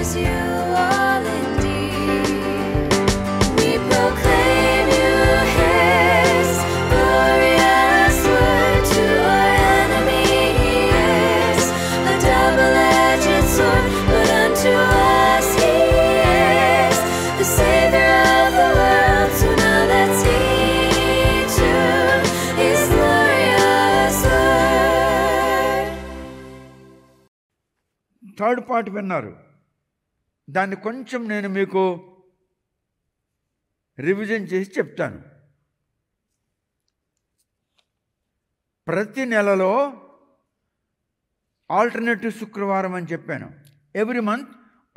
praise you all indeed. We proclaim you His glorious word. To our enemy He is a double-edged sword, but unto us He is the Savior of the world. So now let's heed to His glorious word. Third part విన్నారు. దాన్ని కొంచెం నేను మీకు revision చేసి చెప్తాను. ప్రతి నెలలో alternative శుక్రవారం అని చెప్పాను. ఎవ్రీ మంత్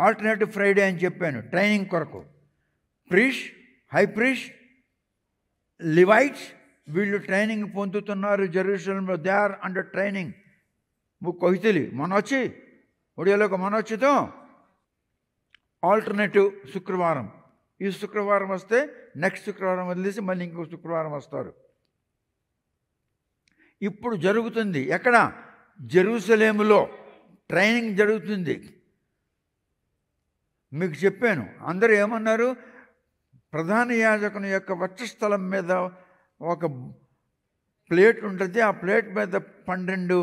ఆల్టర్నేటివ్ ఫ్రైడే అని చెప్పాను ట్రైనింగ్ కొరకు. ప్రీష్, హై ప్రీష్, లివైట్స్ వీళ్ళు ట్రైనింగ్ పొందుతున్నారు జెరూసలంలో. They are under training. କହିଥିଲି ମନେ ଅଛି? ଓଡ଼ିଆ ଲୋକ ମନେ ଅଛି ତ? ఆల్టర్నేటివ్ శుక్రవారం. ఈ శుక్రవారం వస్తే నెక్స్ట్ శుక్రవారం వదిలేసి మళ్ళీ ఇంకో శుక్రవారం వస్తారు. ఇప్పుడు జరుగుతుంది ఎక్కడ? జెరూసలేములో ట్రైనింగ్ జరుగుతుంది. మీకు చెప్పాను. అందరూ ఏమన్నారు? ప్రధాన యాజకుని యొక్క వక్షస్థలం మీద ఒక ప్లేట్ ఉంటుంది. ఆ ప్లేట్ మీద 12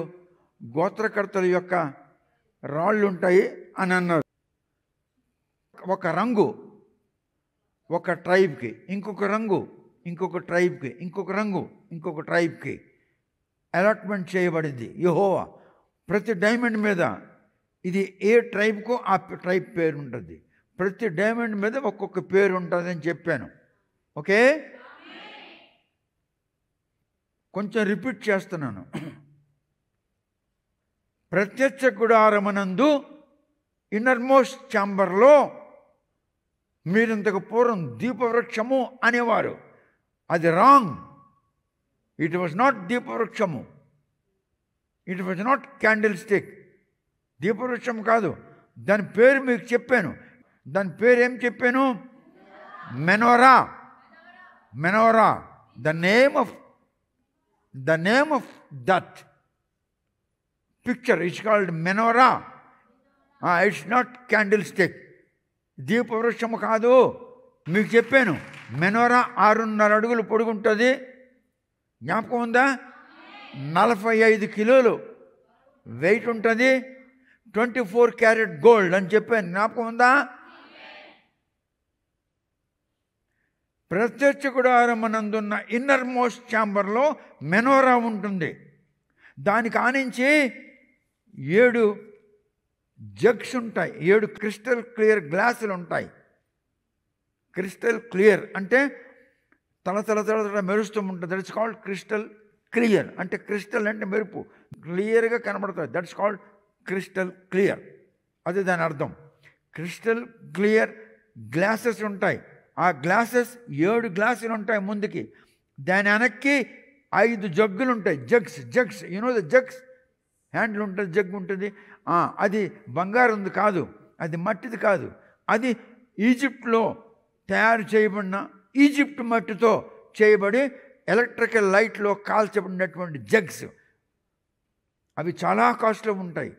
గోత్రకర్తల యొక్క రాళ్ళు ఉంటాయి అని అన్నారు. ఒక రంగు ఒక ట్రైబ్కి, ఇంకొక రంగు ఇంకొక ట్రైబ్కి, ఇంకొక రంగు ఇంకొక ట్రైబ్కి అలాట్మెంట్ చేయబడింది. యెహోవా ప్రతి డైమండ్ మీద ఇది ఏ ట్రైబ్కో ఆ ట్రైబ్ పేరు ఉంటుంది. ప్రతి డైమండ్ మీద ఒక్కొక్క పేరు ఉంటుందని చెప్పాను. ఓకే, కొంచెం రిపీట్ చేస్తున్నాను. ప్రత్యక్ష గుడారమునందు ఇన్నర్మోస్ట్ ఛాంబర్లో మీరింతకు పూర్వం దీపవృక్షము అనేవారు. అది రాంగ్. ఇట్ వాజ్ నాట్ దీపవృక్షము. It was not candle stick. దీపవృక్షం కాదు. దాని పేరు మీకు చెప్పాను. దాని పేరు ఏం చెప్పాను? Menorah. Menorah. The name of that picture it's called menorah. It's not candle stick. దీపవృక్షము కాదు. మీకు చెప్పాను. మెనోరా 6.5 అడుగులు పొడుగుంటుంది. జ్ఞాపకం ఉందా? 45 కిలోలు వెయిట్ ఉంటుంది. 24 క్యారెట్ గోల్డ్ అని చెప్పాను. జ్ఞాపకం ఉందా? ప్రత్యక్ష గుడారమునందున్న ఇన్నర్ మోస్ట్ ఛాంబర్లో మెనోరా ఉంటుంది. దానికి ఆనించి 7 జగ్స్ ఉంటాయి. 7 క్రిస్టల్ క్లియర్ గ్లాసులు ఉంటాయి. క్రిస్టల్ క్లియర్ అంటే తల మెరుస్తూ ఉంటుంది. That's called crystal clear. అంటే క్రిస్టల్ అంటే మెరుపు, క్లియర్గా కనబడుతుంది. That's called crystal clear. అది దాని అర్థం. క్రిస్టల్ క్లియర్ గ్లాసెస్ ఉంటాయి. ఆ గ్లాసెస్ 7 గ్లాసులు ఉంటాయి ముందుకి. దాని వెనక్కి 5 జగ్గులు ఉంటాయి. Jugs you know the jugs. Handle ఉంటుంది, జగ్ ఉంటుంది. అది బంగారంది కాదు, అది మట్టిది కాదు. అది ఈజిప్ట్లో తయారు చేయబడిన ఈజిప్ట్ మట్టితో చేయబడి ఎలక్ట్రికల్ లైట్లో కాల్చబడినటువంటి జగ్స్. అవి చాలా కాస్ట్లో ఉంటాయి.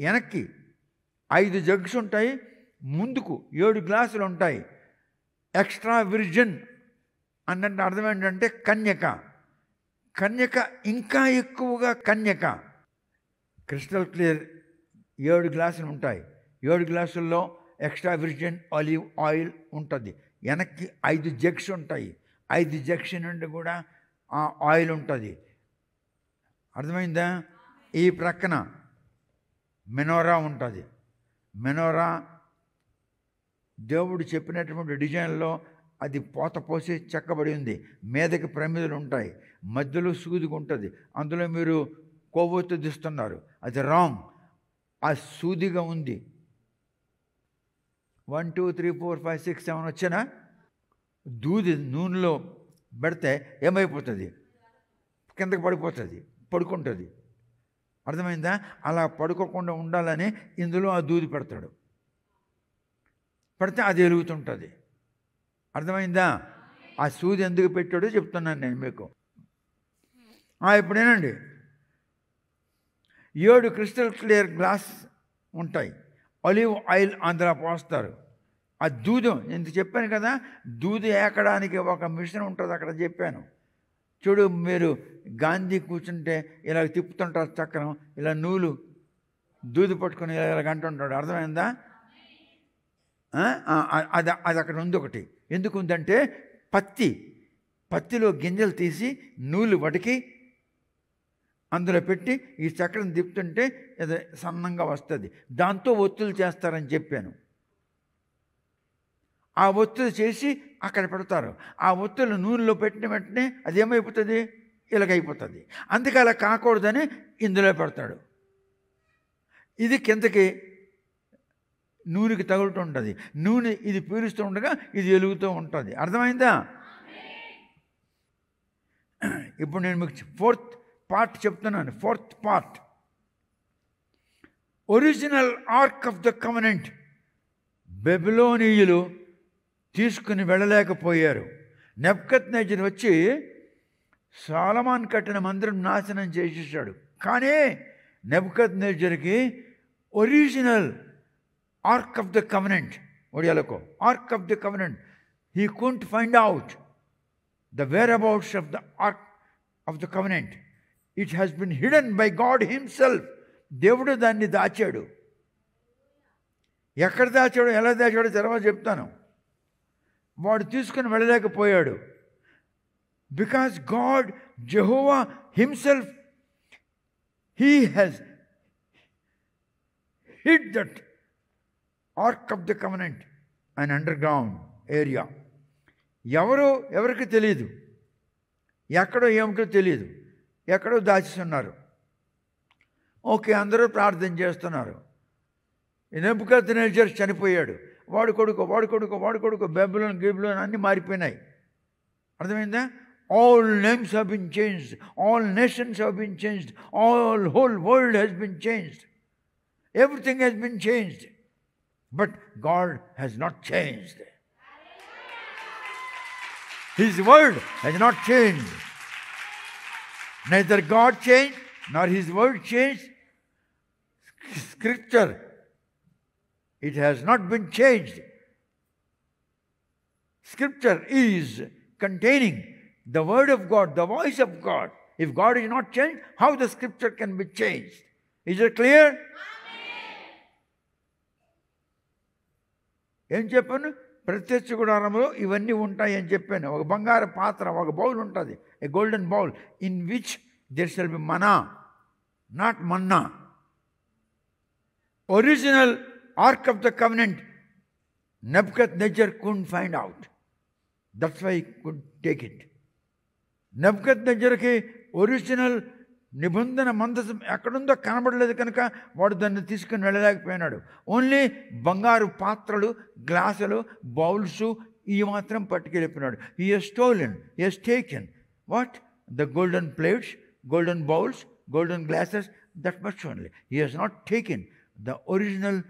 వెనక్కి 5 జగ్స్ ఉంటాయి. ముందుకు 7 గ్లాసులు ఉంటాయి. ఎక్స్ట్రా విర్జిన్ అన్నట్టు అర్థం ఏంటంటే కన్యక. ఇంకా ఎక్కువగా కన్యక. క్రిస్టల్ క్లియర్ 7 గ్లాసులు ఉంటాయి. 7 గ్లాసుల్లో ఎక్స్ట్రా విర్జిన్ ఆలివ్ ఆయిల్ ఉంటుంది. వెనక్కి 5 జగ్స్ ఉంటాయి. 5 జగ్స్ నుండి కూడా ఆ ఆయిల్ ఉంటుంది. అర్థమైందా? ఈ ప్రక్కన మెనోరా ఉంటుంది. మెనోరా దేవుడు చెప్పినటువంటి డిజైన్లో అది పోత పోసి చెక్కబడి ఉంది. మీదకి ప్రమిదలు ఉంటాయి, మధ్యలో సూదిగా ఉంటుంది. అందులో మీరు కొవ్వొత్తు తీస్తున్నారు. అది రాంగ్. ఆ సూదిగా ఉంది. 1 2 3 4 5 6 7 వచ్చినా దూది నూనెలో పెడితే ఏమైపోతుంది? కిందకి పడిపోతుంది, పడుకుంటుంది. అర్థమైందా? అలా పడుకోకుండా ఉండాలని ఇందులో ఆ దూది పెడతాడు. పెడితే అది వెలుగుతుంటుంది. అర్థమైందా? ఆ సూది ఎందుకు పెట్టాడో చెప్తున్నాను నేను మీకు. ఇప్పుడేనండి 7 క్రిస్టల్ క్లియర్ గ్లాస్ ఉంటాయి. ఆలివ్ ఆయిల్ అందులో పోస్తారు. ఆ దూదం నేను చెప్పాను కదా, దూది ఏకడానికి ఒక మిషన్ ఉంటుంది అక్కడ చెప్పాను. చూడు, మీరు గాంధీ కూర్చుంటే ఇలా తిప్పుతుంటారు చక్రం, ఇలా నూలు దూది పట్టుకొని ఇలా అంటుంటాడు. అర్థమైందా? అది అది అక్కడ ఉంది ఒకటి. ఎందుకు ఉందంటే పత్తిలో గింజలు తీసి నూలు వడికి అందులో పెట్టి ఈ చక్రం తిప్పుతుంటే అది సన్నంగా వస్తుంది. దాంతో ఒత్తులు చేస్తారని చెప్పాను. ఆ ఒత్తులు చేసి అక్కడ పెడతారు. ఆ ఒత్తులు నూనెలో పెట్టిన వెంటనే అది ఏమైపోతుంది? ఇలాగైపోతుంది. అందుకే అలా కాకూడదని ఇందులో పెడతాడు. ఇది కిందకి నూనెకి తగులుతూ ఉంటుంది. నూనె ఇది పీలుస్తూ ఉండగా ఇది వెలుగుతూ ఉంటుంది. అర్థమైందా? ఇప్పుడు నేను మీకు ఫోర్త్ పార్ట్ చెప్తున్నాను. Fourth part, original ark of the covenant బెబిలోనీయులు తీసుకుని వెళ్ళలేకపోయారు. నెబుకద్నెజర్ వచ్చి సొలొమోను కట్టిన మందిరం నాశనం చేసేసాడు. కానీ నెబుకద్నెజర్కి original ark of the covenant, ఒడియాలకు ark of the covenant, he couldn't find out the whereabouts of the ark of the covenant. It has been hidden by God himself. దేవుడు దాన్ని దాచాడు. ఎక్కడ దాచాడో, ఎలా దాచాడో తర్వాత చెప్తాను. వాడు తీసుకుని వెళ్ళలేకపోయాడు. Because God, Jehovah himself, he has hid that ark of the covenant and underground area. ఎవరికి తెలియదు, ఎక్కడో ఏమిటో తెలియదు, ఎక్కడో దాచిస్తున్నారు. ఓకే, అందరూ ప్రార్థన చేస్తున్నారు. నెబుకద్నెజర్ చనిపోయాడు. వాడు కొడుకు బెబిలోన్ అన్నీ మారిపోయినాయి. అర్థమైందా? All names have been changed, all nations have been changed, whole world has been changed, everything has been changed. But God has not changed. His word has not changed. Neither God changed, nor His word changed. Scripture, it has not been changed. Scripture is containing the word of God, the voice of God. If God is not changed, how the scripture can be changed? Is it clear? ఏం చెప్పాను? ప్రత్యక్ష గుడారంలో ఇవన్నీ ఉంటాయి అని చెప్పాను. ఒక బంగారు పాత్ర, ఒక బౌల్ ఉంటుంది, a golden bowl, in which there shall be mana, not manna. Original ark of the covenant Nebuchadnezzar couldn't find out. That's why he could take it. నెబుకద్నెజర్కి ఒరిజినల్ నిబంధన మందసం ఎక్కడుందో కనబడలేదు కనుక వాడు దాన్ని తీసుకుని వెళ్ళలేకపోయినాడు. ఓన్లీ బంగారు పాత్రలు, గ్లాసులు, బౌల్స్ ఇవి మాత్రం పట్టుకెళ్ళిపోయినాడు. He has stolen, he has taken what? The golden plates, golden bowls, golden glasses, that much only. He has not taken the original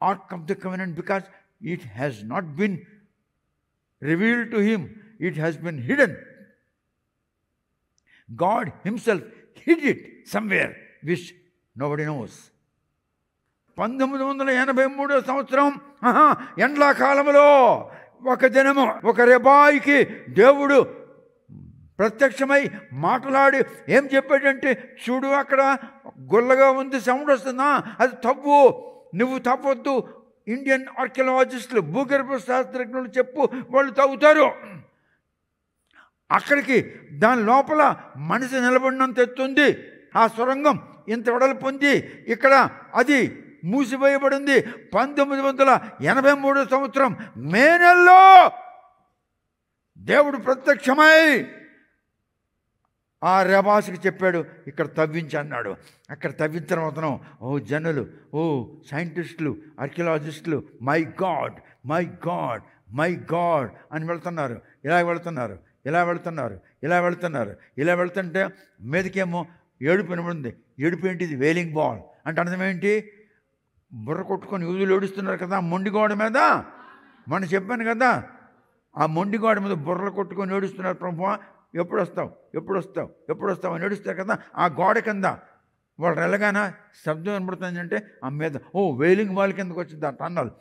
ark of the covenant because it has not been revealed to him. It has been hidden. God himself hid it somewhere which nobody knows. 1983 సంవత్సరం ఎండాకాలంలో ఒక దినము ఒక రెబాయికి దేవుడు ప్రత్యక్షమై మాట్లాడి ఏం చెప్పాడంటే, చూడు అక్కడ గుల్లగా ఉంది, సౌండ్ వస్తుందా, అది తవ్వు, నువ్వు తవ్వద్దు. ఇండియన్ ఆర్కియాలజిస్టులు, భూగర్భ శాస్త్రజ్ఞులు చెప్పు, వాళ్ళు తవ్వుతారు. అక్కడికి దాని లోపల మనిషి నిలబడినంత ఎత్తుంది ఆ సొరంగం, ఇంత వెడల్పు ఉంది. ఇక్కడ అది మూసివేయబడింది. 1983 సంవత్సరం మే నెలలో దేవుడు ప్రత్యక్షమై ఆ రెబాసికి చెప్పాడు, ఇక్కడ తవ్వించి అన్నాడు. అక్కడ తవ్వించడం అవుతున్నాం. ఓ జనులు, ఓ సైంటిస్టులు, ఆర్కియాలజిస్టులు, my God my God my God అని వెళ్తున్నారు. ఇలా వెళ్తున్నారు, ఇలా వెళ్తున్నారు, ఇలా వెళ్తున్నారు. ఇలా వెళ్తుంటే మీదకేమో ఏడుపు వినబడింది. ఏడుపు ఏంటిది? వేలింగ్ బాల్ అంటే అర్థం ఏంటి? బుర్ర కొట్టుకొని యూదులు ఏడుస్తున్నారు కదా మొండిగోడ మీద. మనం చెప్పాను కదా, ఆ మొండిగోడ మీద బుర్రలు కొట్టుకొని ఏడుస్తున్నారు. ప్రభువా ఎప్పుడు వస్తావు, ఎప్పుడు వస్తావు, ఎప్పుడు వస్తావు అని ఏడుస్తారు కదా. ఆ గోడ కింద వాళ్ళు వెళ్ళగానే శబ్దం వినపడుతుంది అంటే ఆ మీద వేలింగ్ వాల్ కిందకు వచ్చింది ఆ టన్నల్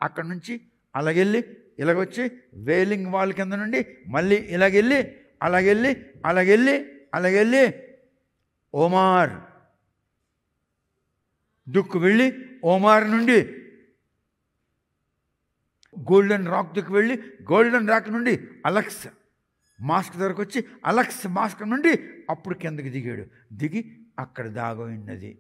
అక్కడి నుంచి అలాగెళ్ళి ఇలాగొచ్చి వేలింగ్ వాల్ కింద నుండి మళ్ళీ అలాగెళ్ళి ఓమార్ దుక్కు వెళ్ళి ఓమార్ నుండి గోల్డెన్ రాక్ దుక్కు వెళ్ళి గోల్డెన్ రాక్ నుండి అలెక్స్ మాస్క్ దగ్గరకు వచ్చి అలెక్స్ మాస్క్ నుండి అప్పుడు కిందకి దిగి అక్కడ దాగోయినది.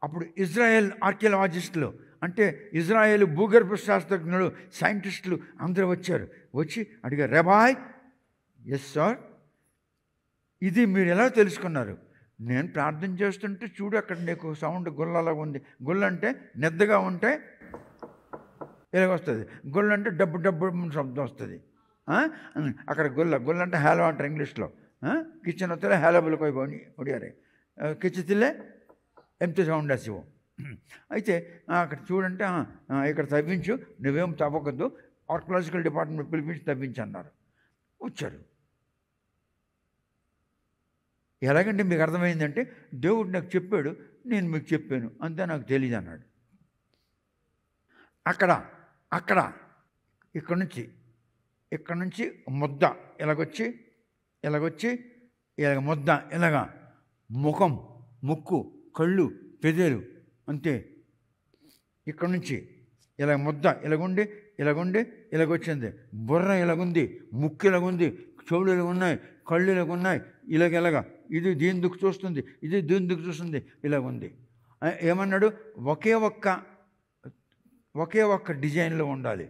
అప్పుడు ఇజ్రాయెల్ ఆర్కియాలజిస్టులు అంటే ఇజ్రాయెల్ భూగర్భ శాస్త్రజ్ఞులు సైంటిస్టులు అందరూ వచ్చి అడిగారు, రెబాయ్, ఎస్ సార్, ఇది మీరు ఎలా తెలుసుకున్నారు? నేను ప్రార్థన చేస్తుంటే చూడు అక్కడ నీకు సౌండ్ గుల్లలాగా ఉంది. గుల్ల అంటే నెద్దగా ఉంటే ఇలాగొస్తుంది, గుల్ల అంటే డబ్బు శబ్దం వస్తుంది. అక్కడ గుల్ల అంటే హేలో అంటారు ఇంగ్లీష్లో. కిచెన్ వస్తే హేలో బుల్కోయి ఒడియారే కిచ్చితిల్లే ఎంత సౌండ్ అసివో. అయితే అక్కడ చూడంటే ఇక్కడ తవ్వించు, నువ్వేం తవ్వకద్దు, ఆర్కియాలజికల్ డిపార్ట్మెంట్ పిలిపించి తవ్వించి అన్నారు. వచ్చారు. ఎలాగంటే మీకు అర్థమైందంటే దేవుడు నాకు చెప్పాడు, నేను మీకు చెప్పాను, అంతే, నాకు తెలియదు అన్నాడు. అక్కడ ఇక్కడ నుంచి ముద్ద ఇలాగొచ్చి ఇలాగ ముద్ద ఇలాగా ముఖం, ముక్కు, కళ్ళు, పెదలు అంతే. ఇక్కడ నుంచి ఇలాగ ముద్ద ఇలాగొచ్చింది. బుర్ర ఇలాగుంది, ముక్కు ఇలాగుంది, చెవులు ఇలాగున్నాయి, కళ్ళు ఇలాగున్నాయి, ఇలాగ ఇది దీని దుక్కు చూస్తుంది, ఇది దీని దుక్కు చూస్తుంది, ఇలాగుంది. ఏమన్నాడు? ఒకే ఒక్క డిజైన్లో ఉండాలి,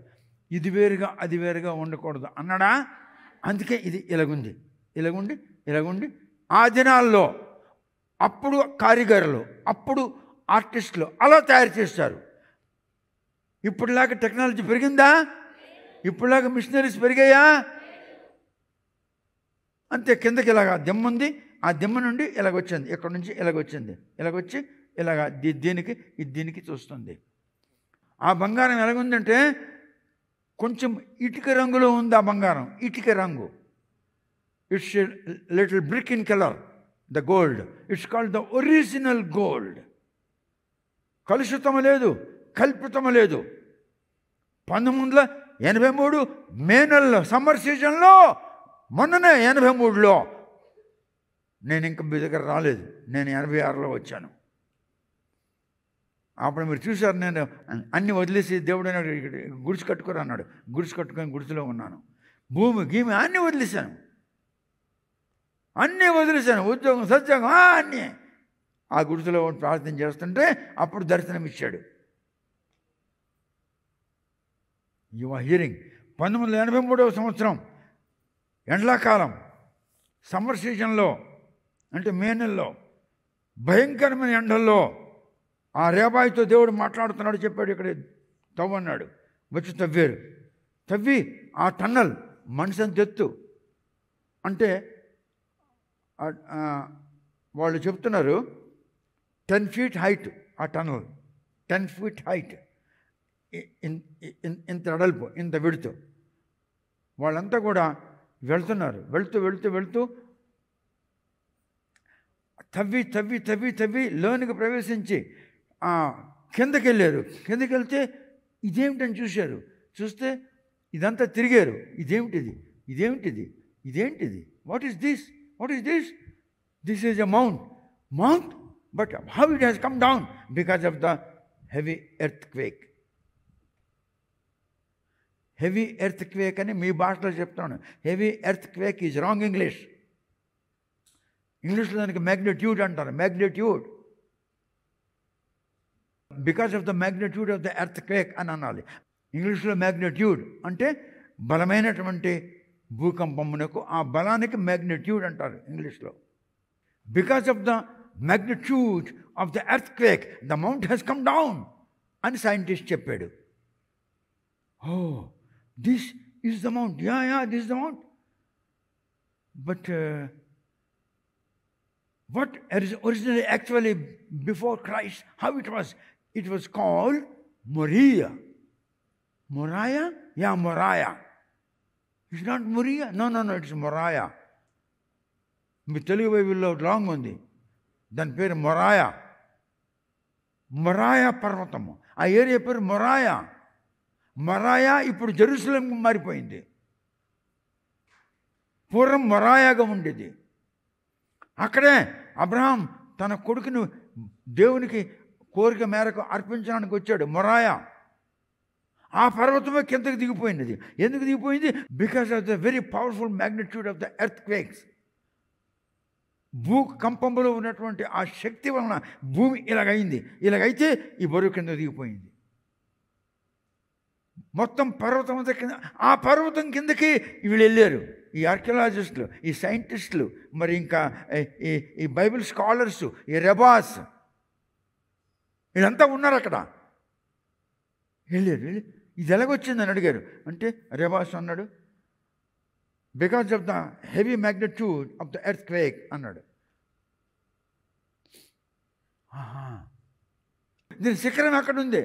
ఇది వేరుగా అది వేరుగా ఉండకూడదు అన్నాడా? అందుకే ఇది ఇలాగుండి ఆ దినాల్లో అప్పుడు కారిగర్లు, అప్పుడు ఆర్టిస్టులు అలా తయారు చేస్తారు. ఇప్పుడులాగా టెక్నాలజీ పెరిగిందా? ఇప్పుడులాగా మిషనరీస్ పెరిగాయా? అంతే. కిందకి ఇలాగా దిమ్మ ఉంది, ఆ దిమ్మ నుండి ఇలాగొచ్చింది, ఇక్కడ నుంచి ఇలాగొచ్చి దీనికి చూస్తుంది. ఆ బంగారం ఎలాగుందంటే కొంచెం ఇటుక రంగులో ఉంది. ఆ బంగారం ఇటుక రంగు. It's little brick in colour, the gold. It's called the original gold. కలుషితం లేదు, కల్పితం లేదు. 1983 మే నెలలో సమ్మర్ సీజన్లో, మొన్ననే 83లో, నేను ఇంకా మీ దగ్గర రాలేదు, నేను 86లో వచ్చాను. అప్పుడు మీరు చూశారు, నేను అన్నీ వదిలేసి దేవుడు గుడిసి కట్టుకోరు అన్నాడు. గుడిసి కట్టుకొని గుడిసిలో ఉన్నాను. భూమి గీమి అన్నీ వదిలేశాను, ఉద్యోగం సత్యోగం అన్నీ. ఆ గుడిసెలో ప్రార్థన చేస్తుంటే అప్పుడు దర్శనం ఇచ్చాడు. You are hearing. 1983వ సంవత్సరం ఎండాకాలం సమ్మర్ సీజన్లో, అంటే మే నెలలో భయంకరమైన ఎండల్లో ఆ రేబాయితో దేవుడు మాట్లాడుతున్నాడు. చెప్పాడు, ఇక్కడ తవ్వన్నాడు. వచ్చి తవ్వి ఆ టన్నల్ మనిషి అంత ఎత్తు. అంటే వాళ్ళు చెప్తున్నారు 10 feet హైట్ ఆ టన్నల్, 10 feet హైట్, ఇంత అడల్పు, ఇంత విడుతు. వాళ్ళంతా కూడా వెళ్తున్నారు. వెళ్తూ తవ్వి లోనికి ప్రవేశించి కిందకి వెళ్తే ఇదేమిటని చూస్తే ఇదంతా తిరిగారు. ఇదేమిటిది? What is this? This is a mount, but how it has come down? Because of the heavy earthquake అని మీ భాషలో చెప్తాను. Heavy earthquake is wrong ఇంగ్లీష్లో దానికి మ్యాగ్నిట్యూడ్ అంటారు. Because of the magnitude of the earthquake అని అనాలి. ఇంగ్లీష్లో మ్యాగ్నిట్యూడ్ అంటే బలమైనటువంటి భూకంపమునకు ఆ బలానికి మ్యాగ్నిట్యూడ్ అంటారు ఇంగ్లీష్లో. Because of the magnitude of the earth quake the mount has come down అని సైంటిస్ట్ చెప్పాడు. This is the mount. This is the mount. But what originally actually before Christ, how it was called Moriah. Moriah? Yeah, Moriah. It's not Moriah. No, it's Moriah. మీ తెలుగు బైబిల్లో wrong ఉంది. దాని పేరు మొరాయా. మొరాయా పర్వతము. ఆ area పేరు మొరాయా. మొరాయా ఇప్పుడు జెరూసలేంకి మారిపోయింది. పూర్వం మొరాయాగా ఉండేది. అక్కడే అబ్రహాం తన కొడుకును దేవునికి కోరిక మేరకు అర్పించడానికి వచ్చాడు. మొరాయా ఆ పర్వతమే కిందకి దిగిపోయినది. ఎందుకు దిగిపోయింది? Because of the very powerful magnitude of the earthquakes. భూకంపంలో ఉన్నటువంటి ఆ శక్తి వలన భూమి ఇలాగైంది. ఇలాగైతే ఈ బరువు కింద దిగిపోయింది. మొత్తం పర్వతం అంతా కింద. ఆ పర్వతం కిందకి వీళ్ళు వెళ్ళారు. ఈ ఆర్కియాలజిస్టులు, ఈ సైంటిస్టులు, మరి ఇంకా ఈ బైబిల్ స్కాలర్స్, ఈ రెబాస్, వీళ్ళంతా ఉన్నారు అక్కడ. వెళ్ళారు. ఇది ఎలాగొచ్చిందని అడిగారు. అంటే రెబాస్ అన్నాడు, because of the heavy magnitude of the earth quake అన్నాడు. దీని శిఖరం ఎక్కడుంది?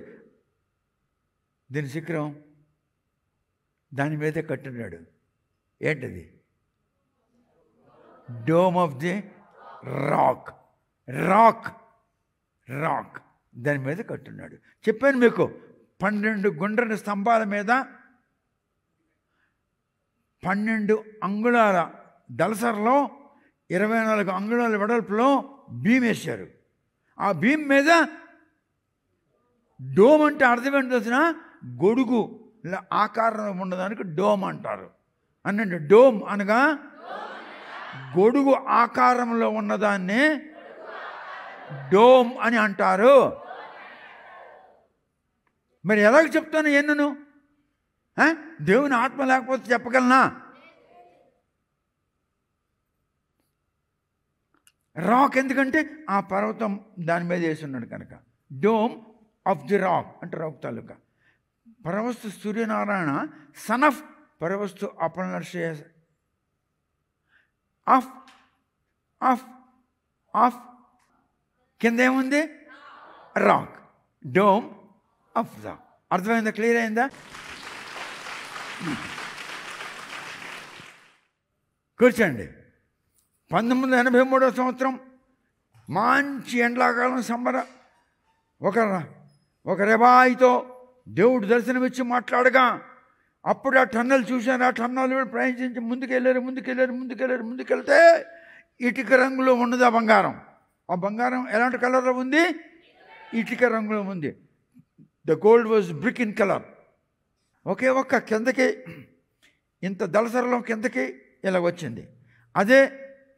దీని శిఖరం దాని మీదే కట్టున్నాడు. ఏంటది? Dome of the rock. Rock rock దాని మీద కట్టున్నాడు. చెప్పాను మీకు, 12 గుండ్రని స్తంభాల మీద 12 అంగుళాల దళసరలో 24 అంగుళాల వెడల్పులో బీమ్ వేశారు. ఆ బీమ్ మీద డోమ్ అంటే అర్థం ఏంటి తెలిసిన? గొడుగు ఆకారంలో ఉన్నదానికి డోమ్ అంటారు. అనండి, డోమ్ అనగా గొడుగు ఆకారంలో ఉన్నదాన్ని డోమ్ అని అంటారు. మరి ఎలాగ చెప్తాను ఎన్నును? దేవుని ఆత్మ లేకపోతే చెప్పగలనా? రాక్ ఎందుకంటే ఆ పర్వతం దాని మీద వేసి ఉన్నాడు కనుక. డోమ్ ఆఫ్ ది రాక్ అంటే రాక్ తాలూకా. పరవస్తు సూర్యనారాయణ సన్ ఆఫ్ పరవస్తు అపనర్షే ఆఫ్ ఆఫ్ ఆఫ్ కింద ఏముంది? రాక్. Dome of Rock. అర్థమైందా? క్లియర్ అయిందా? కూర్చోండి. 1983 సంవత్సరం మంచి ఎండాకాలం సంబర ఒక రెబాయితో దేవుడు దర్శనమిచ్చి మాట్లాడగా అప్పుడు ఆ టన్నెల్ చూశాను. ఆ టన్నెల్ ప్రయాణించి ముందుకెళ్తే ఇటుక రంగులో ఉన్నది ఆ బంగారం. ఆ బంగారం ఎలాంటి కలర్లో ఉంది? ఇటుక రంగులో ఉంది. The gold was brick in colour. ఒకే ఒక్క కిందకి ఇంత దళసరలో కిందకి ఇలాగొచ్చింది. అదే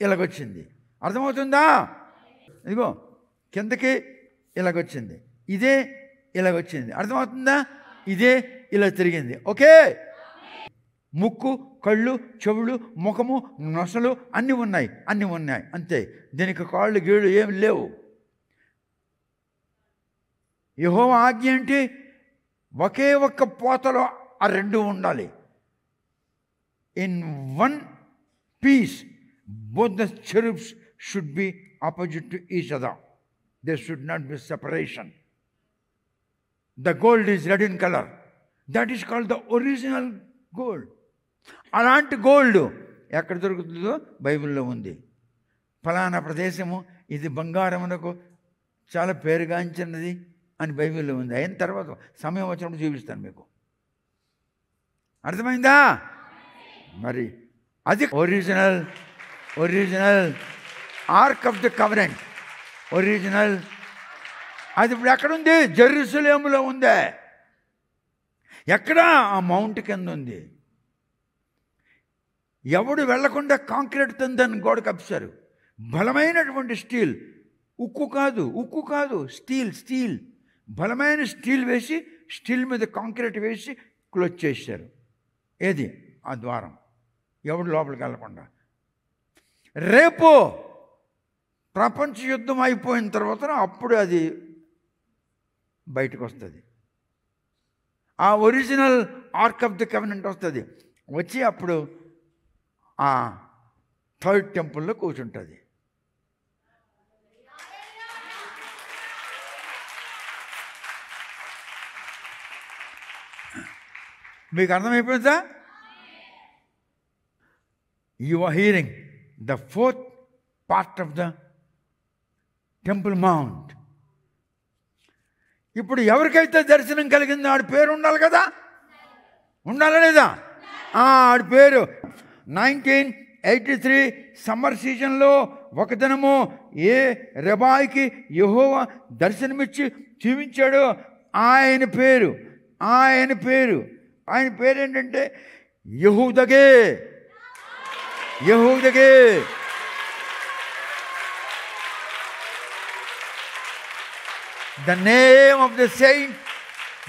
ఇలాగొచ్చింది. అర్థమవుతుందా? ఇదిగో కిందకి ఇలాగొచ్చింది. ఇదే ఇలాగొచ్చింది. అర్థమవుతుందా? ఇదే ఇలా తిరిగింది. ఓకే. ముక్కు, కళ్ళు, చెవులు, ముఖము, నొసలు అన్నీ ఉన్నాయి అంతే. దీనికి కాళ్ళు గీళ్ళు ఏమి లేవు. యెహోవా ఆజ్ఞ ఏంటి? ఒకే ఒక్క పోతలో ఆ రెండు ఉండాలి. In one piece both the cherubs should be opposite to each other. There should not be separation. The gold is red in color. That is called the original gold. అలాంటి గోల్డ్ ఎక్కడ దొరుకుతుందో బైబిల్లో ఉంది. ఫలానా ప్రదేశము ఇది బంగారమునకు చాలా పేరుగాంచినది అని బైబిల్లో ఉంది. అయిన తర్వాత సమయం వచ్చినప్పుడు చూపిస్తాను మీకు. అర్థమైందా? మరి అది original ark of the covenant. Original అది ఇప్పుడు ఎక్కడుంది? జెరూసలేములో ఉందే. ఎక్కడ? ఆ మౌంట్ కింద ఉంది. ఎవడు వెళ్లకుండా కాంక్రీట్ దాన్ని గోడ కప్పారు. బలమైనటువంటి స్టీల్, ఉక్కు కాదు స్టీల్ బలమైన స్టీల్ వేసి స్టీల్ మీద కాంక్రీట్ వేసి క్లోజ్ చేశారు. ఏది? ఆ ద్వారం. ఎవడు లోపలికి వెళ్ళకుండా. రేపు ప్రపంచ యుద్ధం అయిపోయిన తర్వాత అప్పుడు అది బయటకు వస్తుంది. ఆ original ark of the covenant వస్తుంది. వచ్చి అప్పుడు ఆ థర్డ్ టెంపుల్లో కూర్చుంటుంది. మీకు అర్థమైపోయిందా? You are hearing the fourth part of the Temple Mount. ఇప్పుడు ఎవరికైతే దర్శనం కలిగిందో ఆడి పేరు ఉండాలి కదా, ఉండాలా లేదా? ఆడి పేరు 1983 సమ్మర్ సీజన్లో ఒక దినము ఏ రెబాయికి యెహోవా దర్శనమిచ్చి చూపించాడో ఆయన పేరు ఏంటంటే యెహూదగే. The name of the saint,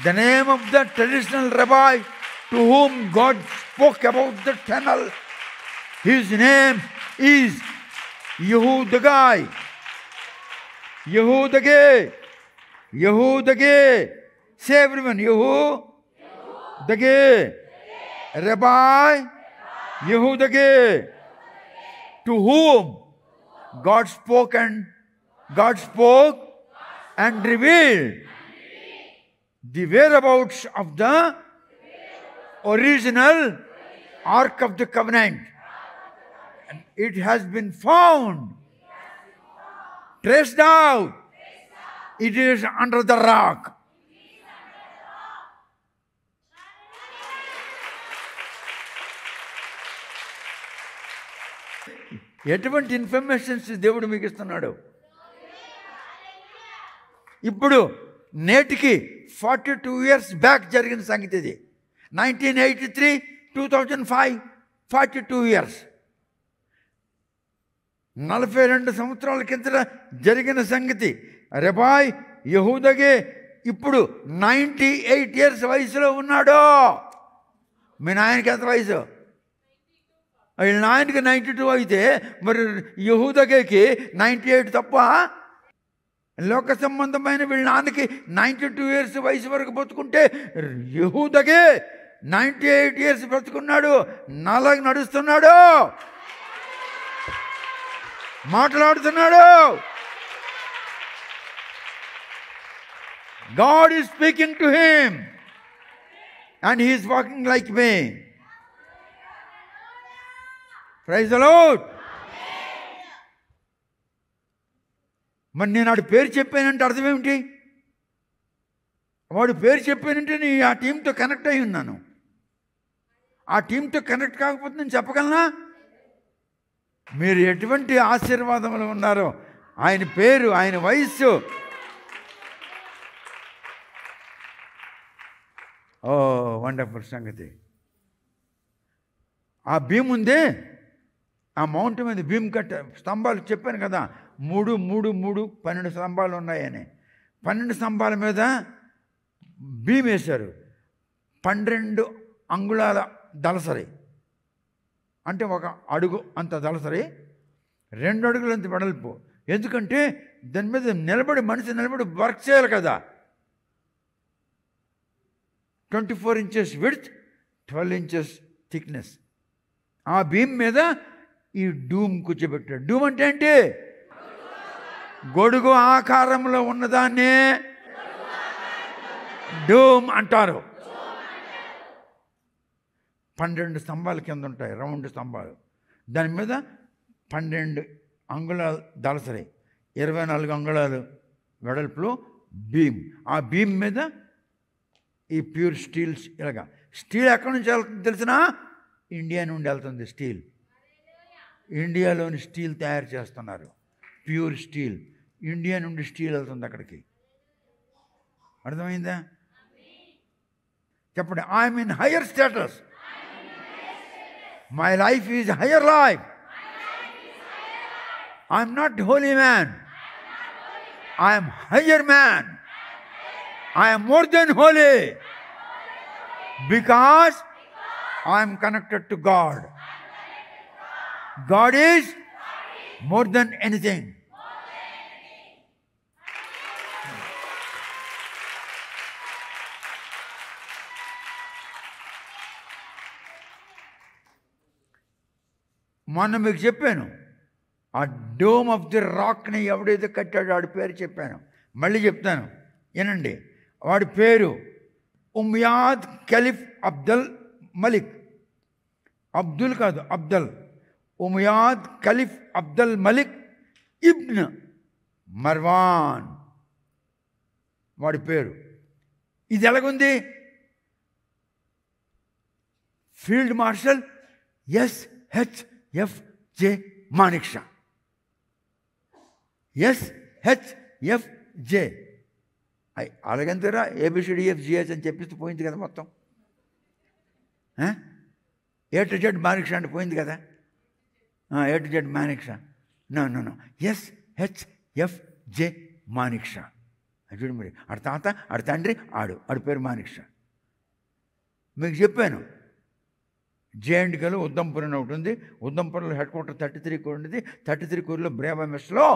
the name of the traditional rabbi to whom God spoke about the tunnel, his name is Yehudagai. Say everyone, Yehudagai. Rabbi Yehudagai, to whom God spoke and revealed the whereabouts of the original Ark of the Covenant. And it has been found, traced out. It is under the rock. ఎటువంటి informations దేవుడు మీకు ఇస్తున్నాడు? ఇప్పుడు నేటికి 42 years back జరిగిన సంగతి ఇది. 1983, 2005, 42 years. 42 సంవత్సరాల కిందట జరిగిన సంగతి. రెబాయ్ యెహూదగే ఇప్పుడు 98 years వయసులో ఉన్నాడు. మీ నాయనకి ఎంత వయసు? వీళ్ళ నాయనకి 92 అయితే మరి యెహూదగేకి 98 తప్ప? లోక సంబంధమైన వీళ్ళ నాన్నకి 92 years వయసు వరకు బతుకుంటే యెహూదగే 98 years బ్రతుకున్నాడు. నడుస్తున్నాడు, మాట్లాడుతున్నాడు. God is speaking to him and he is walking like me. Praise the Lord. మరి నేను వాడి పేరు చెప్పానంటే అర్థం ఏమిటి? వాడి పేరు చెప్పానంటే నేను ఆ టీంతో కనెక్ట్ అయి ఉన్నాను. ఆ టీంతో కనెక్ట్ కాకపోతే నేను చెప్పగలనా? మీరు ఎటువంటి ఆశీర్వాదంలో ఉన్నారో, ఆయన పేరు, ఆయన వయస్సు. ఓ వండర్ఫుల్ సంగతి. ఆ భీమ్ ఉందే, ఆ మౌంట్ మీద భీమ్ కట్ట స్తంభాలు చెప్పాను కదా, 3, 3, 3, 12 స్తంభాలు ఉన్నాయని. 12 స్తంభాల మీద భీమ్ వేశారు. 12 అంగుళాల దళసరి, అంటే 1 అడుగు అంత దళసరి, 2 అడుగులు అంత వెడల్పు. ఎందుకంటే దాని మీద మనిషి నిలబడి వర్క్ చేయాలి కదా. 24 inches విడ్త్, 12 inches థిక్నెస్. ఆ భీమ్ మీద ఈ డూమ్ కూర్చోబెట్టాడు. డూమ్ అంటే ఏంటి? గొడుగు ఆకారంలో ఉన్నదాన్నే డూమ్ అంటారు. 12 స్తంభాల కింద ఉంటాయి, రౌండ్ స్తంభాలు. దాని మీద 12 అంగుళాలు దళసరి, 24 అంగుళాలు వెడల్పులో భీమ్. ఆ భీమ్ మీద ఈ ప్యూర్ స్టీల్స్. ఇలాగా స్టీల్ ఎక్కడి నుంచి వెళ్తుంది తెలిసినా? ఇండియా నుండి వెళ్తుంది స్టీల్. ఇండియాలోని స్టీల్ తయారు చేస్తున్నారు, ప్యూర్ స్టీల్. ఇండియా నుండి స్టీల్ వెళ్తుంది అక్కడికి. అర్థమైందా? చెప్పండి. I'm in higher status. My life is higher life. I'm not Holi man, I'm higher man. I am more than holy because I am connected to God. God is more than anything. మొన్న మీకు చెప్పాను, ఆ dome of the రాక్ని ఎవడైతే కట్టాడో వాడి పేరు చెప్పాను. మళ్ళీ చెప్తాను, వినండి. వాడి పేరు Umayyad caliph Abdal Malik, Abdul కాదు Abdal, Umayyad caliph Abdal Malik ibn Marwan వాడి పేరు. ఇది ఎలాగుంది? Field marshal SHFJ Manekshaw. SHFJ అలాగంతేరా ABCDFGH అని చెప్పిస్తూ పోయింది కదా మొత్తం. A to Z మానిక్షా అంటే పోయింది కదా. A to Z మానిక్షా. నో SHFJ మానిక్షా. చూడు మరి, ఆడ తాత ఆడ తండ్రి ఆడి పేరు మానిక్షా. మీకు చెప్పాను JNDKలో ఉద్దంపూర్ అని ఒకటి ఉంది. ఉద్దంపూర్లో హెడ్ క్వార్టర్ 33 కోర్ ఉండేది. 33 కోర్లో బ్రేవా మెస్లో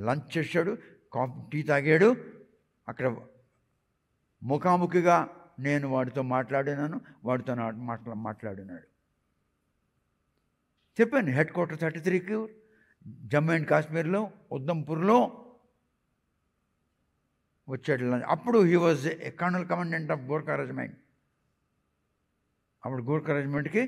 లంచ్ చేశాడు, కాఫీ టీ తాగాడు. అక్కడ ముఖాముఖిగా నేను వాడితో మాట్లాడినాను, వాడితో మాట్లాడినాడు. చెప్పాను head quarter 33 core Jammu and కాశ్మీర్లో ఉద్దంపూర్లో వచ్చాడు. అప్పుడు he was a colonel commandant of Gorkha regiment. అప్పుడు గోర్ఖా రెజిమెంట్కి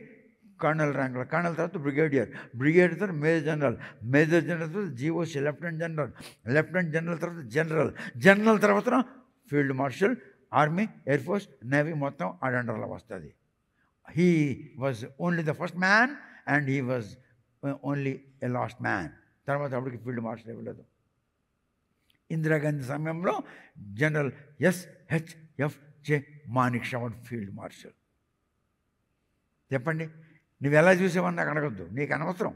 కర్నల్ ర్యాంక్లో, కర్నల్ తర్వాత బ్రిగేడియర్, బ్రిగేడియర్ తర్వాత మేజర్ జనరల్, మేజర్ జనరల్ తర్వాత GOC lieutenant general, lieutenant general తర్వాత జనరల్, జనరల్ తర్వాత field marshal, army, air force, navy మొత్తం ఆ అండర్లో వస్తుంది. He was only the first man and he was only a last man. తర్వాత అప్పటికి field marshal ఇవ్వలేదు. ఇందిరాగాంధీ సమయంలో general SHFJ Manekshaw field martial. చెప్పండి, నువ్వు ఎలా చూసావని నాకు అడగద్దు, నీకు అనవసరం.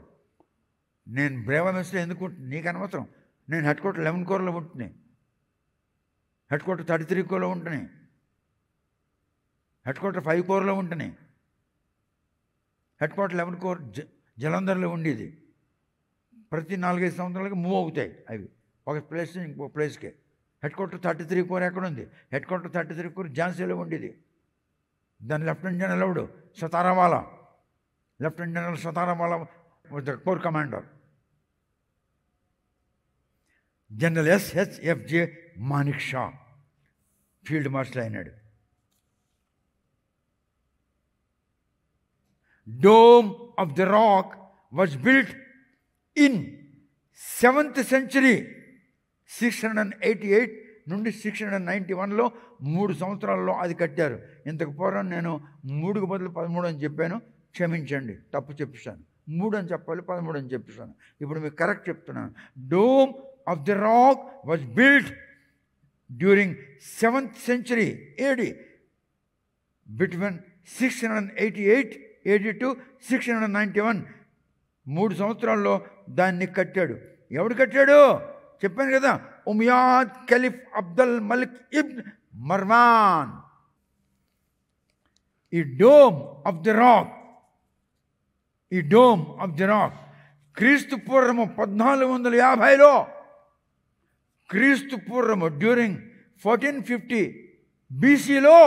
నేను బ్రేవా మెస్లో ఎందుకు నీకు అనవసరం. నేను హెడ్ క్వార్టర్ 11 కోర్లో ఉంటున్నాయి, హెడ్ క్వార్టర్ 33 కోర్లో ఉంటున్నాయి, హెడ్ క్వార్టర్ 5 కోర్లో ఉంటున్నాయి, హెడ్ క్వార్టర్ 11 కోర్ జలంధర్లో ఉండేది. ప్రతి 4-5 సంవత్సరాలకి మూవ్ అవుతాయి అవి ఒక ప్లేస్ నుంచి ఇంకో ప్లేస్కి. హెడ్ క్వార్టర్ 33 కోర్ ఎక్కడుంది? హెడ్ క్వార్టర్ 33 కోర్ ఝాన్సీలో ఉండేది. దాని లెఫ్టినెంట్ జనరల్ ఎవడు? Sataravala. Lieutenant general Sataravala was the corps commander. General SHFJ Manekshaw field marshal అయినాడు. Dome of the Rock was built in 7th century 688 నుండి 691లో 3 సంవత్సరాల్లో అది కట్టారు. ఇంతకు పూర్వం నేను 3కు బదులు 13 అని చెప్పాను, క్షమించండి, తప్పు చెప్పేశాను. 3 అని చెప్పాలి, 13 అని చెప్పేశాను. ఇప్పుడు మీకు కరెక్ట్ చెప్తున్నాను. Dome of the Rock was built during 7th century AD between 688 AD to 691. 3 సంవత్సరాల్లో దాన్ని కట్టాడు. ఎవడు కట్టాడు? చెప్పాను కదా, ఉమయాద్ caliph Abdal Malik ibn Marwan. ఈ డోమ్ ఆఫ్ ది రాక్, ఈ డోమ్ ఆఫ్ ది రాక్ క్రీస్తు పూర్వము 1450లో, క్రీస్తు పూర్వము డ్యూరింగ్ 1450 BCలో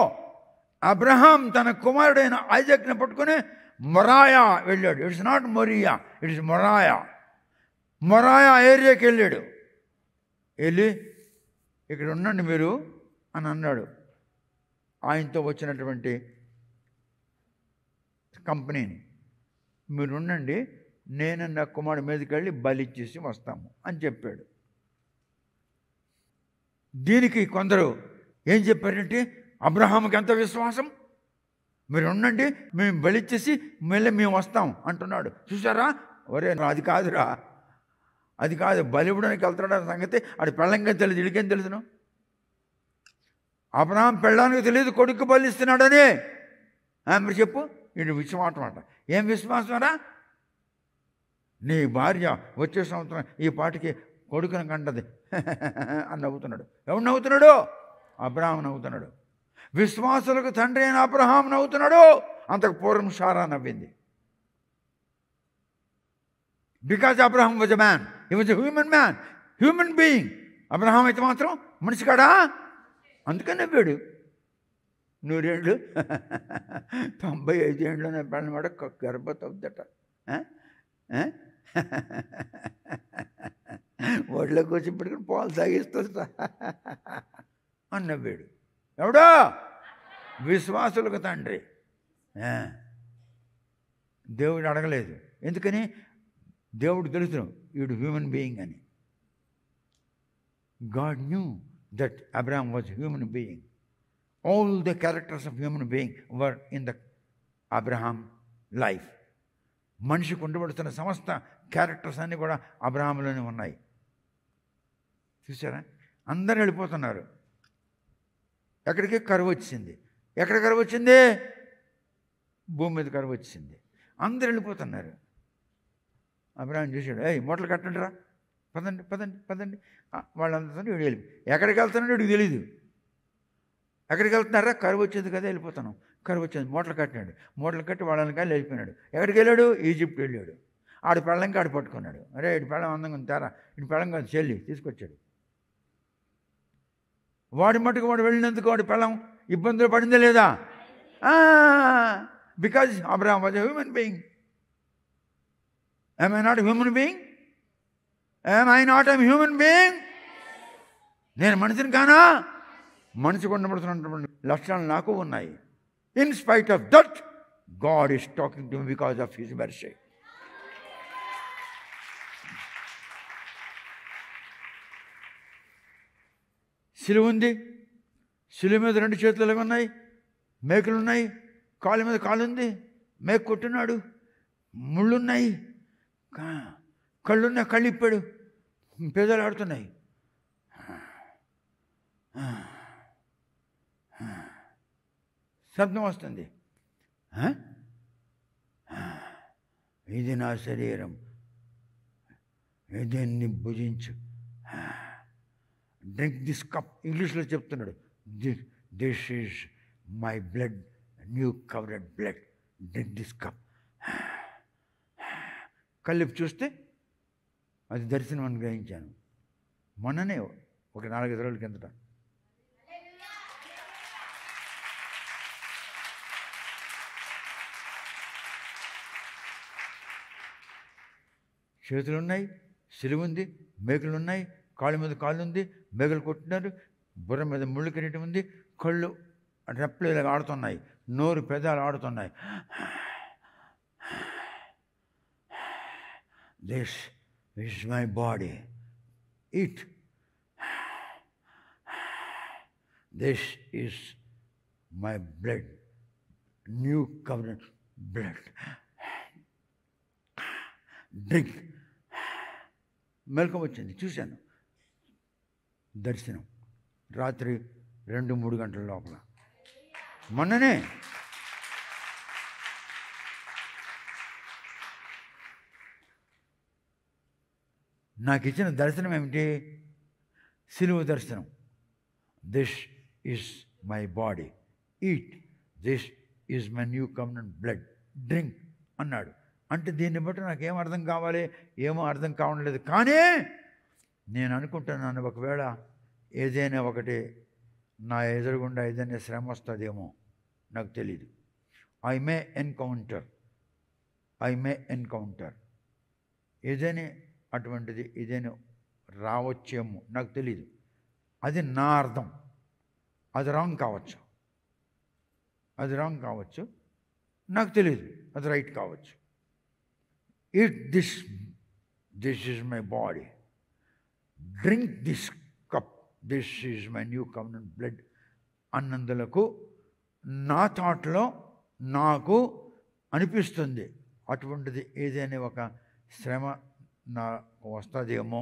అబ్రహాం తన కుమారుడైన ఐజాక్ని పట్టుకుని మొరాయా వెళ్ళాడు. It's not Moriah, it's Moraya. Moraya ఏరియాకి వెళ్ళాడు. వెళ్ళి ఇక్కడ ఉండండి మీరు అని అన్నాడు. ఆయనతో వచ్చినటువంటి కంపెనీని, మీరు ఉండండి, నేను నా కుమారుడి మీదకి వెళ్ళి బలిచ్చేసి వస్తాము అని చెప్పాడు. దీనికి కొందరు ఏం చెప్పారంటే, అబ్రహాంకి ఎంత విశ్వాసం, మీరు ఉండండి, మేము బలిచ్చేసి మళ్ళీ మేము వస్తాం అంటున్నాడు. చూసారా? ఒరే అది కాదురా, అది కాదు. బలివ్వడానికి వెళ్తాడన్న సంగతి ఆడి పెళ్ళంగా తెలియదు, ఇడికేం తెలుసును? అబ్రహాం పెళ్ళానికి తెలియదు కొడుకు బలిస్తున్నాడని. మీరు చెప్పు, ఇది విశ్వాసం అంట. ఏం విశ్వాసంరా? నీ భార్య వచ్చే సంవత్సరం ఈ పాటికి కొడుకుని కంటది అని నవ్వుతున్నాడు. ఎవడు నవ్వుతున్నాడు? అబ్రహాం నవ్వుతున్నాడు. విశ్వాసులకు తండ్రి అయిన అబ్రహాం నవ్వుతున్నాడు. అంతకు పూర్వం షారా నవ్వింది. Because Abraham was a man, he was a human man, human being. Abraham అయితే మాత్రం మనిషి కాడా? అందుకని నవ్వాడు. 100 ఏళ్ళు 95 ఏళ్ళు పెళ్ళని వాడ గర్భవతి అవుద్దట. ఒళ్ళకి వచ్చి పెట్టుకుని పాలు సాగిస్తుంది అని నవ్వాడు. ఎవడో విశ్వాసులకు తండ్రి. దేవుడు అడగలేదు. ఎందుకని? దేవుడు తెలుసు వీడు హ్యూమన్ బీయింగ్ అని. God knew that Abraham was human being. All the characters of human being were in the Abraham life. మనిషికి ఉండబడుతున్న సమస్త క్యారెక్టర్స్ అన్నీ కూడా అబ్రహాంలోనే ఉన్నాయి. చూసారా? అందరూ వెళ్ళిపోతున్నారు. ఎక్కడికి? కరువు వచ్చింది. ఎక్కడ కరువు వచ్చింది? భూమి మీద కరువు వచ్చింది. అందరూ వెళ్ళిపోతున్నారు. అబ్రహాం చూశాడు, మూటలు కట్టండి రా, పదండి పదండి పదండి. వాళ్ళందరితో వీడు వెళ్ళి ఎక్కడికి వెళ్తున్నాడు వీడికి తెలీదు. ఎక్కడికి వెళ్తున్నారా? కరువు వచ్చింది కదా, వెళ్ళిపోతున్నాం. కరువు వచ్చింది, మూటలు కట్టినాడు. మూటలు కట్టి వాళ్ళని కానీ వెళ్ళిపోయినాడు. ఎక్కడికి వెళ్ళాడు? ఈజిప్ట్ వెళ్ళాడు. ఆడి పెళ్ళంకి ఆడు పట్టుకున్నాడు. అరే ఇటు పెళ్ళం అందంగా ఉంది తేరా, ఇటు పెళ్ళం కాదు చెల్లి తీసుకొచ్చాడు. వాడి మటుకు వాడు వెళ్ళినందుకు వాడి పెళ్ళం ఇబ్బందులు పడిందా లేదా? Because Abraham was a human being. Am I not a human being? Am I not a human being? నేను మనిషిని కానా? మనిషికి ఉండబడుతున్నటువంటి లక్షణాలు నాకు ఉన్నాయి. In spite of that God is talking to me because of his mercy. సిలువ ఉంది. సిలువ మీద 2 చేతులు ఉన్నాయి, మేకులు ఉన్నాయి, కాళ్ళ మీద కాలు ఉంది, మేకు కొట్టున్నాడు, ముళ్ళున్నాయి, కళ్ళున్నాయి, కళ్ళు ఇప్పాడు, పెదాలు ఆడుతున్నాయి. శబ్దం వస్తుంది. ఇది నా శరీరం, దీన్ని భుజించు. Drink this cup. ఇంగ్లీష్లో చెప్తున్నాడు, this is my blood, new covered blood, drink this cup. కళ్ళిప్పి చూస్తే అది దర్శనం అని గ్రహించాను. మొన్ననే ఒక 4-5 రోజుల కిందట. చేతులున్నాయి, సిలువ ఉంది, మేకులు ఉన్నాయి, కాళ్ళ మీద కాళ్ళు ఉంది, మేకలు కొట్టినారు, బుర్ర మీద ముళ్ళు కిరీటం ఉంది, కళ్ళు రెప్పలు ఇలాగ ఆడుతున్నాయి, నోరు పెదాలు ఆడుతున్నాయి. This is my body. Eat. This is my blood, new covenant blood. Drink. మెలకువ వచ్చింది. చూశాను. దర్శనం రాత్రి 2-3 గంటల లోపల. మొన్ననే నాకు ఇచ్చిన దర్శనం ఏమిటి? సిలువ దర్శనం. This is my body, eat. This is my new covenant blood, drink అన్నాడు. అంటే దీన్ని బట్టి నాకేం అర్థం కావాలి? ఏమో అర్థం కావట్లేదు. కానీ నేను అనుకుంటున్నాను, ఒకవేళ ఏదైనా ఒకటి నా ఎదురుగుండా ఏదైనా శ్రమ వస్తుందేమో, నాకు తెలీదు. ఐ మే ఎన్కౌంటర్ ఏదైనా అటువంటిది ఏదైనా రావచ్చేమో, నాకు తెలీదు. అది నా అర్థం. అది రాంగ్ కావచ్చు, నాకు తెలియదు. అది రైట్ కావచ్చు. Eat this is my body, drink this cup, this is my new covenant blood అన్నందులకు నా థాట్లో నాకు అనిపిస్తుంది అటువంటిది ఏదైనా ఒక శ్రమ నాకు వస్తుందేమో,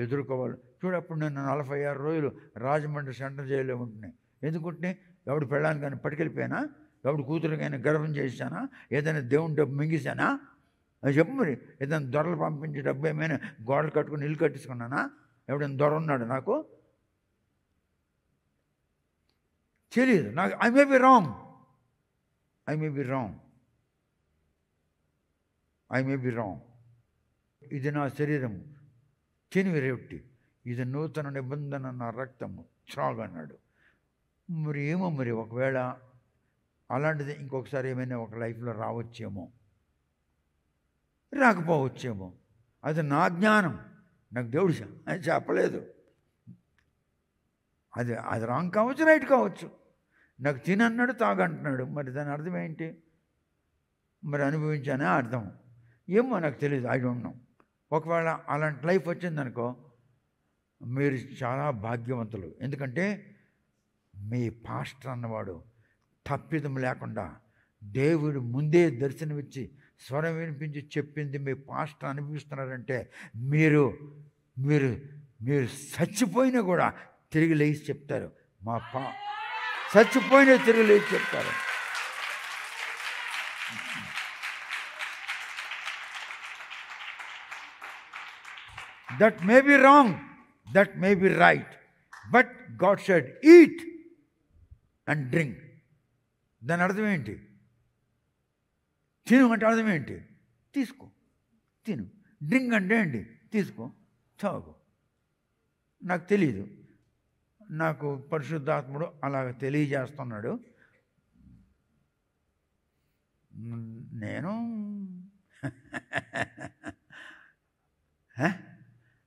ఎదుర్కోవాలి. చూడప్పుడు నేను 46 రోజులు రాజమండ్రి సెంట్రల్ జైల్లో ఉంటున్నాయి. ఎందుకుంటున్నాయి? ఎవడు పెళ్ళాను కానీ పట్టుకెళ్ళిపోయానా? ఎవడు కూతురికైనా గర్వం చేశానా? ఏదైనా దేవుని డబ్బు మింగేశానా? అది చెప్పు. మరి ఏదైనా దొరలు పంపించే డబ్బు ఏమైనా గోడలు కట్టుకుని ఇల్లు కట్టించుకున్నానా? ఎవడైనా దొర ఉన్నాడు? నాకు తెలియదు. నాకు ఐ మే బి రాంగ్. ఇది నా శరీరము, తిని రొట్టి, ఇది నూతన నిబంధన నా రక్తము, త్రాగన్నాడు. మరి ఏమో, మరి ఒకవేళ అలాంటిది ఇంకొకసారి ఏమైనా ఒక లైఫ్లో రావచ్చేమో, రాకపోవచ్చేమో. అది నా జ్ఞానం, నాకు దేవుడు చెప్పలేదు. అది రాంగ్ కావచ్చు, రైట్ కావచ్చు. నాకు తినన్నాడు, తాగంటున్నాడు. మరి దాని అర్థం ఏంటి? మరి అనుభవించానే అర్థం. ఏమో నాకు తెలియదు, ఐ డోంట్ నో. ఒకవేళ అలాంటి లైఫ్ వచ్చిందనుకో, మీరు చాలా భాగ్యవంతులు. ఎందుకంటే మీ పాస్టర్ అన్నవాడు తప్పిదం లేకుండా దేవుడు ముందే దర్శనమిచ్చి స్వరం వినిపించి చెప్పింది మీ పాస్టర్ అనిపిస్తున్నారంటే మీరు మీరు మీరు చచ్చిపోయినా కూడా తిరిగి లేచి చెప్తారు. చచ్చిపోయినా తిరిగి లేచి చెప్తారు. That may be wrong, that may be right, but God said, eat and drink. దాని అర్థం ఏంటి? తిను అంటే అర్థం ఏంటి? తీసుకో, తిను. డ్రింక్ అంటే ఏంటి? తీసుకో, తాగు. నాకు తెలియదు, నాకు పరిశుద్ధాత్ముడు అలాగ తెలియజేస్తున్నాడు. నేను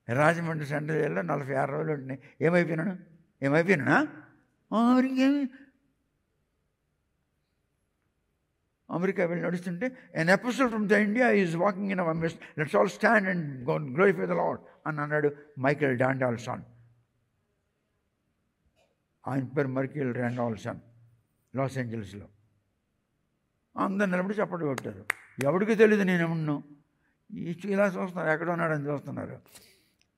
రాజమండ్రి సెంట్రల్ జైల్లో 46 రోజులు ఉంటున్నాయి. ఏమైపోయినా ఇంకేమి? అమెరికా వెళ్ళి నడుస్తుంటే an apostle from the India is walking in our midst. Let's all stand and go and glorify the Lord అని అన్నాడు మైకేల్ డాండాల్సన్. ఆయన పేరు మైకేల్ డాండాల్సన్, లాస్ ఏంజల్స్లో. అందరు నిలబడి చప్పట్లు కొట్టారు. ఎవరికి తెలియదు నేనేమన్నా. ఇలా చూస్తున్నారు, ఎక్కడ ఉన్నాడని చూస్తున్నారు.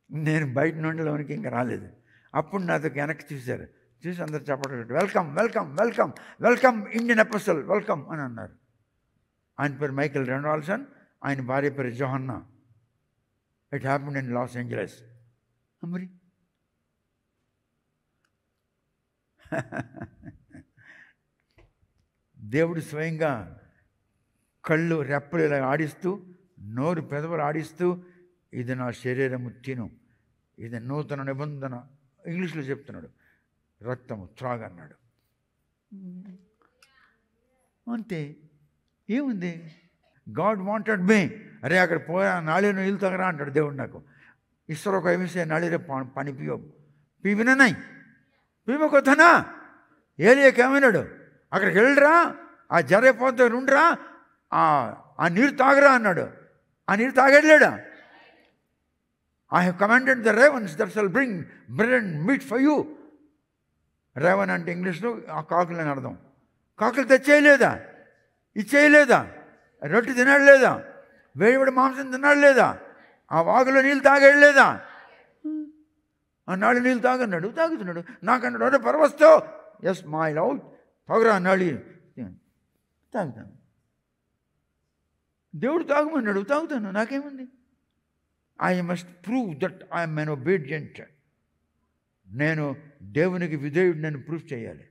నేను బయట నుండి లోనికి ఇంకా రాలేదు. అప్పుడు నాతో వెనక్కి చూశారు. చూసి అందరు చప్పట్లు కొట్టారు. Welcome welcome welcome welcome Indian apostle welcome అని అన్నారు. ఆయన పేరు మైకేల్ డాండాల్సన్, ఆయన భార్య పేరు Johanna. It happened in Los Angeles. మరి దేవుడు స్వయంగా కళ్ళు రెప్పలు ఇలా ఆడిస్తూ, నోరు పెదవులు ఆడిస్తూ, ఇది నా శరీరము తిను, ఇది నూతన నిబంధన, ఇంగ్లీష్లో చెప్తున్నాడు, రక్తము త్రాగన్నాడు. అంతే, ఏముంది? God wanted me. అరే అక్కడ పోయా నాళీ నీళ్ళు తగరా అంటాడు దేవుడు నాకు. ఇస్రో ఒక ఏమిసే నాళీరే పని పీవినా నై పీవకొద్దనా ఏలియాకేమన్నాడు? అక్కడికి వెళ్ళరా, ఆ జరైపోతే ఉండరా, ఆ నీరు తాగరా అన్నాడు. ఆ నీరు తాగలేడా? I have commanded the ravens that shall bring bread and meat for you. Revan అంటే ఇంగ్లీష్లో ఆ కాకులు అని అర్థం. కాకులు తెచ్చేయలేదా? ఇచ్చేయలేదా? రొట్టె తినాడు లేదా? వేడివేడి మాంసం తిన్నాడు లేదా? ఆ వాగులో నీళ్ళు తాగేయలేదా? అన్నాడు నీళ్ళు తాగన్నాడు, తాగుతున్నాడు. నాకన్నాడు, అరే పర్వస్తో ఎస్ మై లవ్ తాగురా అన్నాడు, తాగుతాను. దేవుడు తాగమన్నాడు, తాగుతాను, నాకేముంది? I must prove that I'm an obedient. నేను దేవునికి విధేయుడు, నేను ప్రూఫ్ చేయాలి.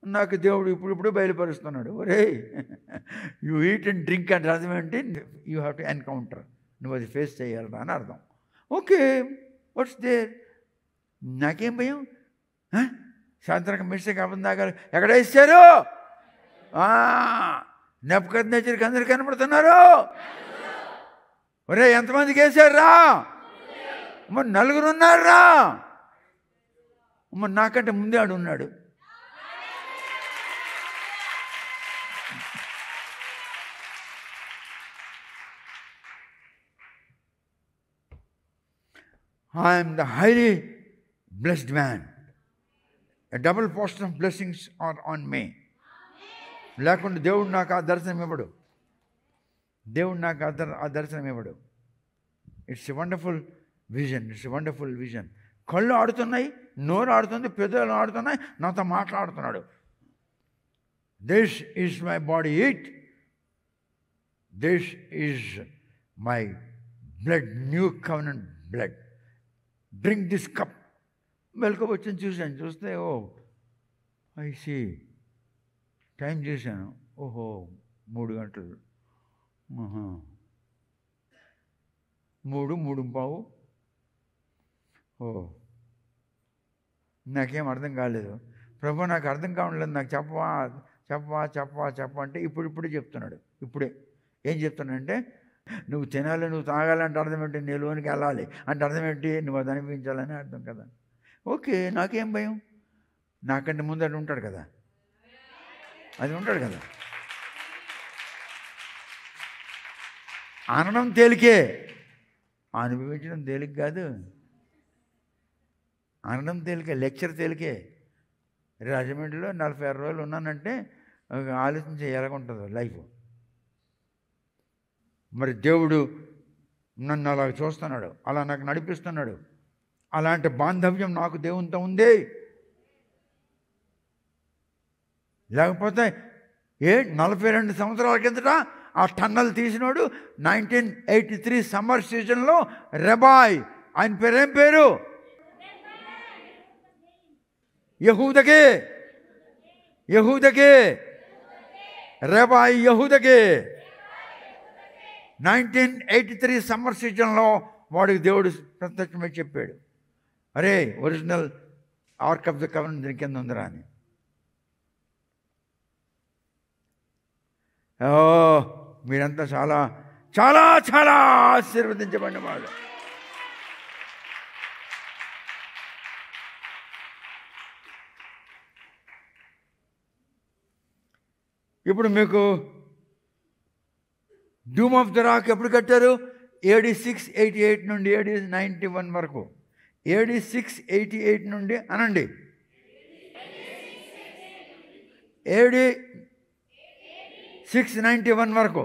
నాకు దేవుడు ఇప్పుడు బయలుపరుస్తున్నాడు. ఒరే యూ ఈట్ అండ్ డ్రింక్ అంటే అర్థం ఏంటి? యూ హ్యావ్ టు ఎన్కౌంటర్, నువ్వు అది ఫేస్ చేయాలరా అని అర్థం. Okay, what's there? నాకేం భయం? సాయంత్రం మిస్టేక్ అవ్వదు. దాకా ఎక్కడ ఇస్తారు? నెప్పుకొద్దు అందరు కనపడుతున్నారు. ఒరే ఎంతమందికి వేసారా? మరి 4 ఉన్నారా? మరి నాకంటే ముందే ఆడు ఉన్నాడు. I am the highly blessed man. A double portion of blessings are on me. లేకుండా దేవుడు నాకు ఆ దర్శనం ఇవ్వడు. దేవుడు నాకు ఆ దర్శనం ఇవ్వడు. It's a wonderful vision, it's a wonderful vision. కళ్ళు ఆడుతున్నాయి, నోరు ఆడుతుంది, పెదవులు ఆడుతున్నాయి, నాతో మాట్లాడుతున్నాడు. This is my body, eat. This is my blood, new covenant blood. Drink this cup. మెలకువ వచ్చింది, చూశాను. చూస్తే ఓ ఐ సీ, టైం చూశాను. ఓహో 3 గంటలు. 3:15. ఓ నాకేం అర్థం కాలేదు. ప్రభు నాకు అర్థం కావట్లేదు, నాకు చెప్పవా చెప్పవా చెప్పవా చెప్పవా అంటే ఇప్పుడే చెప్తున్నాడు. ఇప్పుడే ఏం చెప్తున్నాడంటే, నువ్వు తినాలి, నువ్వు తాగాలంటే అర్థం ఏంటి? నీ లోనికి వెళ్ళాలి అంటే అర్థం ఏంటి? నువ్వు అది అనిపించాలని అర్థం కదా. ఓకే, నాకేం భయం? నాకంటే ముందట ఉంటాడు కదా. అది ఉంటాడు కదా. అనడం తేలికే, అనుభవించడం తేలిక కాదు. అనడం తేలికే, లెక్చర్ తేలికే. రాజమండ్రిలో 46 రోజులు ఉన్నానంటే ఆలోచించి ఎలాగుంటుందో లైఫ్. మరి దేవుడు నన్ను అలా చూస్తున్నాడు, అలా నాకు నడిపిస్తున్నాడు. అలాంటి బాంధవ్యం నాకు దేవునితో ఉంది. లేకపోతే 42 సంవత్సరాల కిందట ఆ టన్నల్ తీసినోడు 1983 సమ్మర్ సీజన్లో రెబాయ్, ఆయన పేరేం పేరు? యహూదకే, రెబాయ్ యహూదకే. 1983 సమ్మర్ సీజన్లో వాడికి దేవుడు ప్రత్యక్షమై చెప్పాడు, అరే original ark of the covenant దీని కింద ఉందిరా అని. మీరంతా చాలా చాలా చాలా ఆశీర్వదించబడిన వాళ్ళు. ఇప్పుడు మీకు డూమ్ ఆఫ్ ద రాక్ ఎప్పుడు కట్టారు? AD 688 నుండి AD 91 వరకు. AD 688 నుండి అనండి, AD 691 వరకు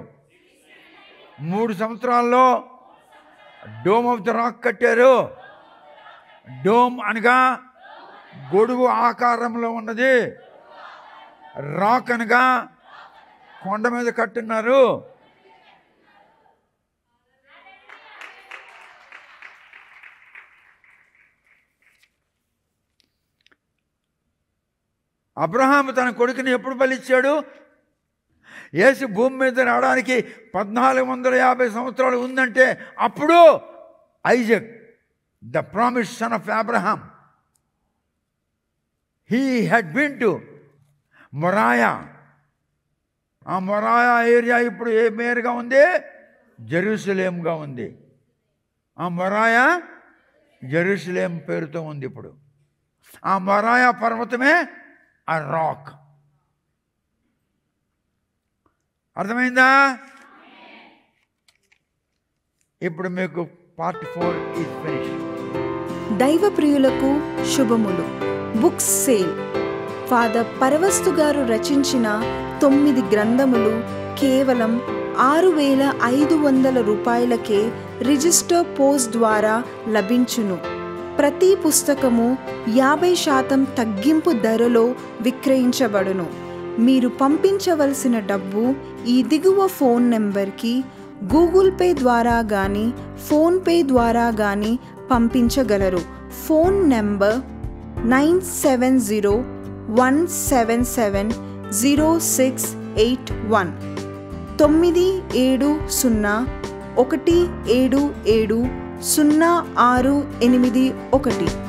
3 సంవత్సరాల్లో డోమ్ ఆఫ్ ద రాక్ కట్టారు. డోమ్ అనగా గొడుగు ఆకారంలో ఉన్నది, రాక్ అనగా కొండ మీద కట్టున్నారు. అబ్రహాము తన కొడుకుని ఎప్పుడు బలిచ్చాడు? యేసు భూమి మీద రావడానికి 1450 సంవత్సరాలు ఉందంటే అప్పుడు Isaac, the promised son of Abraham, he had been to Moraya. ఆ మొరాయా ఏరియా ఇప్పుడు ఏ మేరుగా ఉంది? జెరూసలేంగా ఉంది. ఆ మొరాయా జెరూసలేం పేరుతో ఉంది ఇప్పుడు. ఆ మొరాయా పర్వతమే ఆ రాక్. అర్థమైందా? ఇప్పుడు మీకు పార్ట్ 4 ఈజ్ ఫినిష్. దైవ ప్రియులకు శుభములు. Books sale. ఫాదర్ పరవస్తు గారు రచించిన 9 గ్రంథములు కేవలం 6,500 రూపాయలకే రిజిస్టర్ పోస్ట్ ద్వారా లభించును. ప్రతి పుస్తకము 50% తగ్గింపు ధరలో విక్రయించబడును. మీరు పంపించవలసిన డబ్బు ఈ దిగువ ఫోన్ నెంబర్కి గూగుల్ పే ద్వారా కానీ ఫోన్పే ద్వారా కానీ పంపించగలరు. Phone number 9701770681 97017700681.